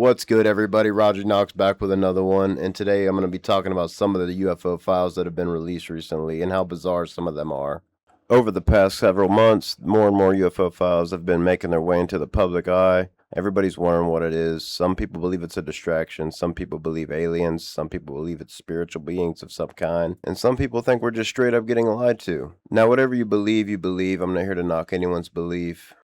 What's good, everybody? Roger Knox back with another one, and today I'm going to be talking about some of the UFO files that have been released recently and how bizarre some of them are. Over the past several months, more and more UFO files have been making their way into the public eye. Everybody's wondering what it is. Some people believe it's a distraction, some people believe aliens, some people believe it's spiritual beings of some kind, and some people think we're just straight up getting lied to. Now, whatever you believe, you believe. I'm not here to knock anyone's belief.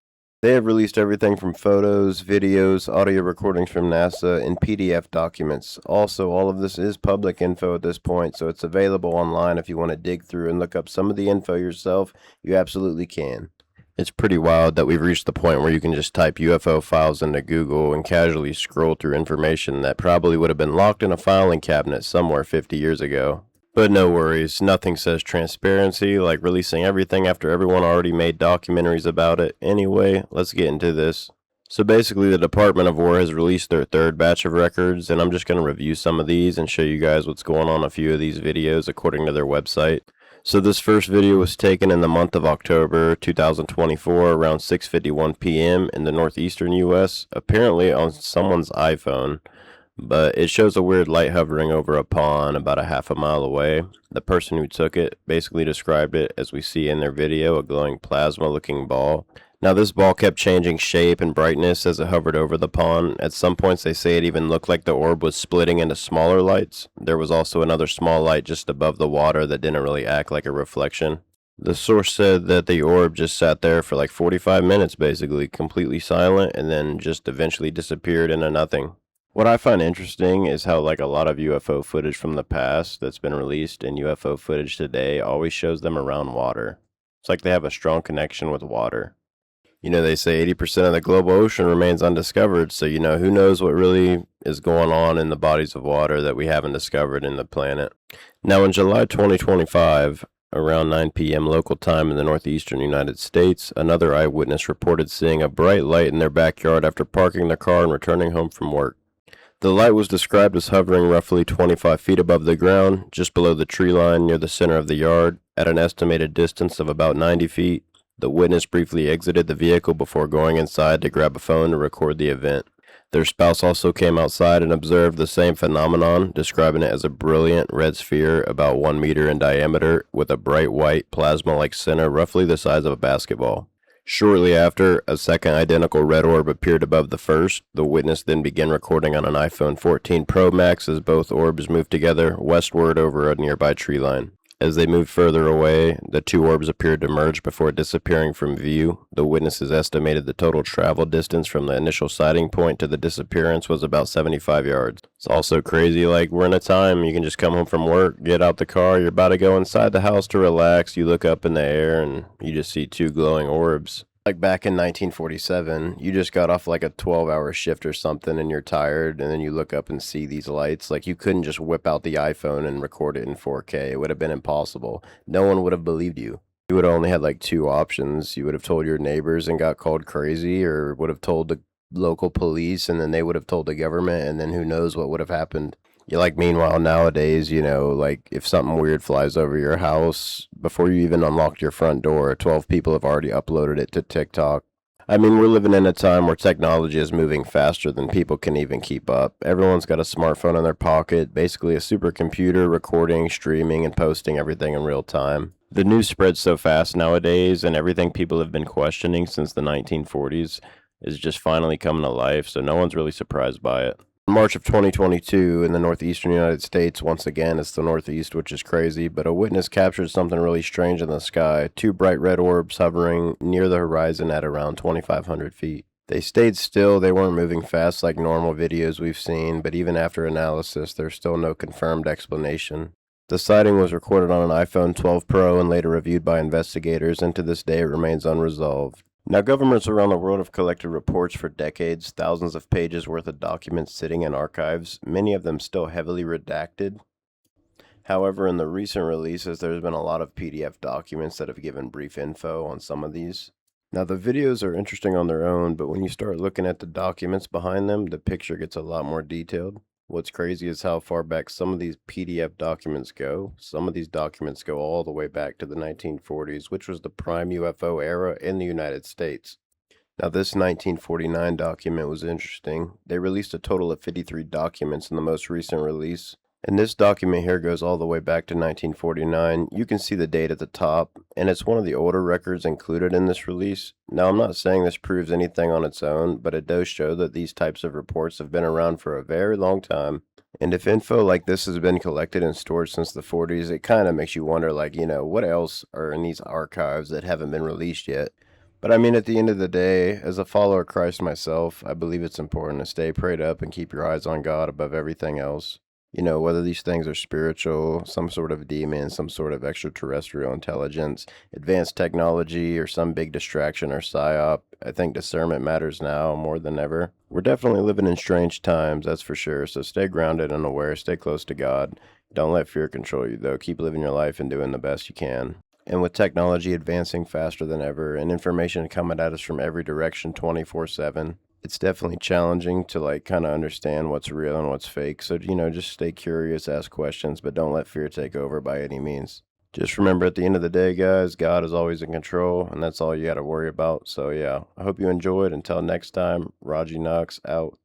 They have released everything from photos, videos, audio recordings from NASA, and PDF documents. Also, all of this is public info at this point, so it's available online if you want to dig through and look up some of the info yourself. You absolutely can. It's pretty wild that we've reached the point where you can just type UFO files into Google and casually scroll through information that probably would have been locked in a filing cabinet somewhere 50 years ago. But no worries, nothing says transparency like releasing everything after everyone already made documentaries about it. Anyway, let's get into this. So basically, the Department of War has released their third batch of records, and I'm just going to review some of these and show you guys what's going on in a few of these videos according to their website. So this first video was taken in the month of October 2024 around 6:51 p.m. in the northeastern U.S., apparently on someone's iPhone. But it shows a weird light hovering over a pond about a half a mile away. The person who took it basically described it as we see in their video, a glowing plasma-looking ball. Now this ball kept changing shape and brightness as it hovered over the pond. At some points they say it even looked like the orb was splitting into smaller lights. There was also another small light just above the water that didn't really act like a reflection. The source said that the orb just sat there for like 45 minutes basically, completely silent, and then just eventually disappeared into nothing. What I find interesting is how like a lot of UFO footage from the past that's been released and UFO footage today always shows them around water. It's like they have a strong connection with water. You know, they say 80% of the global ocean remains undiscovered, so who knows what really is going on in the bodies of water that we haven't discovered in the planet. Now in July 2025, around 9 p.m. local time in the northeastern United States, another eyewitness reported seeing a bright light in their backyard after parking their car and returning home from work. The light was described as hovering roughly 25 feet above the ground, just below the tree line near the center of the yard, at an estimated distance of about 90 feet. The witness briefly exited the vehicle before going inside to grab a phone to record the event. Their spouse also came outside and observed the same phenomenon, describing it as a brilliant red sphere about 1 meter in diameter with a bright white plasma-like center roughly the size of a basketball. Shortly after, a second identical red orb appeared above the first. The witness then began recording on an iPhone 14 Pro Max as both orbs moved together westward over a nearby tree line. As they moved further away, the two orbs appeared to merge before disappearing from view. The witnesses estimated the total travel distance from the initial sighting point to the disappearance was about 75 yards. It's also crazy, like we're in a time you can just come home from work, get out the car, you're about to go inside the house to relax, you look up in the air and you just see two glowing orbs. Like back in 1947, you just got off like a 12-hour shift or something and you're tired, and then you look up and see these lights. Like you couldn't just whip out the iPhone and record it in 4K. It would have been impossible. No one would have believed you. You would have only had like two options. You would have told your neighbors and got called crazy, or would have told the local police and then they would have told the government, and then who knows what would have happened. Meanwhile, nowadays, like if something weird flies over your house, before you even unlocked your front door, 12 people have already uploaded it to TikTok. I mean, we're living in a time where technology is moving faster than people can even keep up. Everyone's got a smartphone in their pocket, basically a supercomputer, recording, streaming, and posting everything in real time. The news spreads so fast nowadays, and everything people have been questioning since the 1940s is just finally coming to life, so no one's really surprised by it. In March of 2022, in the northeastern United States, once again, it's the northeast, which is crazy, but a witness captured something really strange in the sky, two bright red orbs hovering near the horizon at around 2,500 feet. They stayed still, they weren't moving fast like normal videos we've seen, but even after analysis, there's still no confirmed explanation. The sighting was recorded on an iPhone 12 Pro and later reviewed by investigators, and to this day it remains unresolved. Now, governments around the world have collected reports for decades, thousands of pages worth of documents sitting in archives, many of them still heavily redacted. However, in the recent releases, there's been a lot of PDF documents that have given brief info on some of these. Now, the videos are interesting on their own, but when you start looking at the documents behind them, the picture gets a lot more detailed. What's crazy is how far back some of these PDF documents go. Some of these documents go all the way back to the 1940s, which was the prime UFO era in the United States. Now, this 1949 document was interesting. They released a total of 53 documents in the most recent release. And this document here goes all the way back to 1949. You can see the date at the top, and it's one of the older records included in this release. Now, I'm not saying this proves anything on its own, but it does show that these types of reports have been around for a very long time. And if info like this has been collected and stored since the 40s, it kind of makes you wonder, like, what else are in these archives that haven't been released yet? But I mean, at the end of the day, as a follower of Christ myself, I believe it's important to stay prayed up and keep your eyes on God above everything else. Whether these things are spiritual, some sort of demon, some sort of extraterrestrial intelligence, advanced technology, or some big distraction or psyop, I think discernment matters now more than ever. We're definitely living in strange times, that's for sure, so stay grounded and aware, stay close to God. Don't let fear control you, though. Keep living your life and doing the best you can. And with technology advancing faster than ever and information coming at us from every direction 24/7, it's definitely challenging to kind of understand what's real and what's fake. So, just stay curious, ask questions, but don't let fear take over by any means. Just remember at the end of the day, guys, God is always in control, and that's all you got to worry about. So, yeah, I hope you enjoyed. Until next time, Raji Knox out.